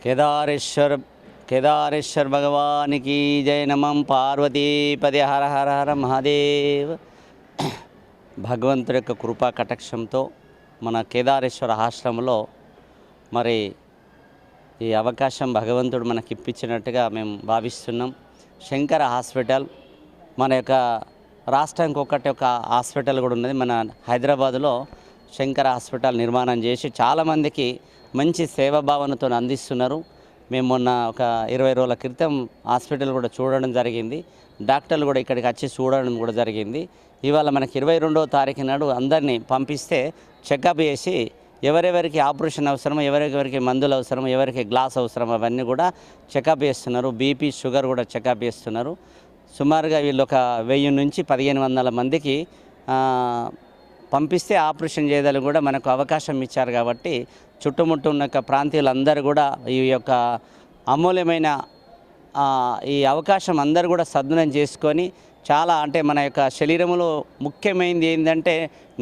కేదారేశ్వర్ కేదారేశ్వర్ భగవానికి జయ నమం పార్వతీపది హర హర హర మహాదేవ్. భగవంతుడి యొక్క కృపా కటాక్షంతో మన కేదారేశ్వర ఆశ్రమంలో మరి ఈ అవకాశం భగవంతుడు మనకి ఇప్పించినట్టుగా మేము భావిస్తున్నాం. శంకర హాస్పిటల్ మన యొక్క రాష్ట్రానికి ఒక హాస్పిటల్ కూడా ఉన్నది. మన హైదరాబాదులో శంకర హాస్పిటల్ నిర్మాణం చేసి చాలామందికి మంచి సేవాభావనతో అందిస్తున్నారు. మేము మొన్న ఒక 20 రోజుల క్రితం హాస్పిటల్ కూడా చూడడం జరిగింది. డాక్టర్లు కూడా ఇక్కడికి వచ్చి చూడడం కూడా జరిగింది. ఇవాళ మనకి 22వ తారీఖు నాడు అందరినీ పంపిస్తే చెకప్ చేసి ఎవరెవరికి ఆపరేషన్ అవసరమో, ఎవరెవరికి మందులు అవసరమో, ఎవరికి గ్లాస్ అవసరమో అవన్నీ కూడా చెకప్ చేస్తున్నారు. బీపీ, షుగర్ కూడా చెకప్ చేస్తున్నారు. సుమారుగా వీళ్ళు ఒక 1000 నుంచి 1500 మందికి పంపిస్తే ఆపరేషన్ చేయడానికి కూడా మనకు అవకాశం ఇచ్చారు. కాబట్టి చుట్టుముట్టు ఉన్న ప్రాంతీయులందరూ కూడా ఈ యొక్క అమూల్యమైన ఈ అవకాశం అందరూ కూడా సద్వినియోగం చేసుకొని చాలా అంటే మన యొక్క శరీరంలో ముఖ్యమైనది ఏంటంటే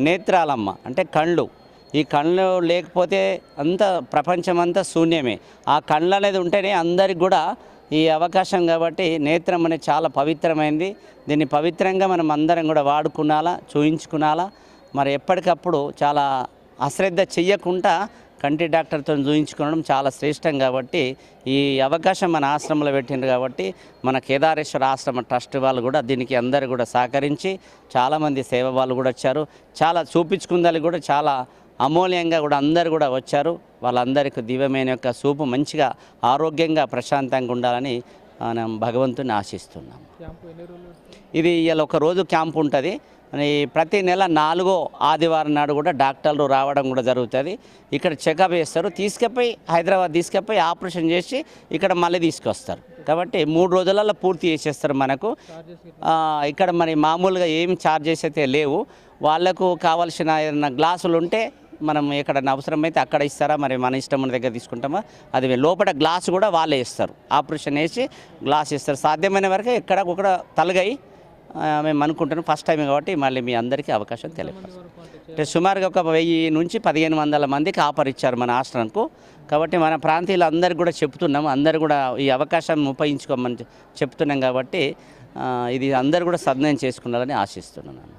నేత్రాలమ్మ అంటే కళ్ళు. ఈ కళ్ళు లేకపోతే అంత ప్రపంచమంతా శూన్యమే. ఆ కళ్ళు అనేది ఉంటేనే అందరికి కూడా ఈ అవకాశం. కాబట్టి నేత్రం అనేది చాలా పవిత్రమైనది. దీన్ని పవిత్రంగా మనం అందరం కూడా వాడుకునాలా, చూయించుకునాలా. మరి ఎప్పటికప్పుడు చాలా అశ్రద్ధ చెయ్యకుండా కంటి డాక్టర్తో చూయించుకోవడం చాలా శ్రేష్టం. కాబట్టి ఈ అవకాశం మన ఆశ్రమంలో పెట్టిండ్రు. కాబట్టి మన కేదారేశ్వర ఆశ్రమ ట్రస్ట్ వాళ్ళు కూడా దీనికి అందరూ కూడా సహకరించి చాలామంది సేవ వాళ్ళు కూడా వచ్చారు. చాలా చూపించుకుందాలి కూడా చాలా అమూల్యంగా కూడా అందరు కూడా వచ్చారు. వాళ్ళందరికీ దివ్యమైన యొక్క చూపు మంచిగా ఆరోగ్యంగా ప్రశాంతంగా ఉండాలని మనం భగవంతుని ఆశిస్తున్నాం. ఇది ఇలా ఒక రోజు క్యాంప్ ఉంటుంది. ప్రతి నెల 4వ ఆదివారం నాడు కూడా డాక్టర్లు రావడం కూడా జరుగుతుంది. ఇక్కడ చెకప్ చేస్తారు. తీసుకుపోయి హైదరాబాద్ తీసుకుపోయి ఆపరేషన్ చేసి ఇక్కడ మళ్ళీ తీసుకొస్తారు. కాబట్టి 3 రోజులలో పూర్తి చేసేస్తారు. మనకు ఇక్కడ మరి మామూలుగా ఏం ఛార్జెస్ అయితే లేవు. వాళ్ళకు కావాల్సిన ఏదైనా గ్లాసులు ఉంటే మనం ఎక్కడన్నా అవసరమైతే అక్కడ ఇస్తారా, మరి మన ఇష్టం మన దగ్గర తీసుకుంటామా, అది లోపల గ్లాస్ కూడా వాళ్ళే ఇస్తారు. ఆపరేషన్ వేసి గ్లాస్ ఇస్తారు. సాధ్యమైన వరకు ఎక్కడ ఒక తలగై మేము అనుకుంటున్నాం. ఫస్ట్ టైం కాబట్టి మళ్ళీ మీ అందరికీ అవకాశం తెలియపరుస్తాం. అంటే సుమారుగా ఒక 1000 నుంచి 1500 మందికి ఆఫర్ ఇచ్చారు మన ఆశ్రమంకు. కాబట్టి మన ప్రాంతీయులు అందరికీ కూడా చెప్తున్నాం, అందరు కూడా ఈ అవకాశాన్ని ఉపయోగించుకోమని చెప్తున్నాం. కాబట్టి ఇది అందరు కూడా సద్వినియోగం చేసుకున్నారని ఆశిస్తున్నాను.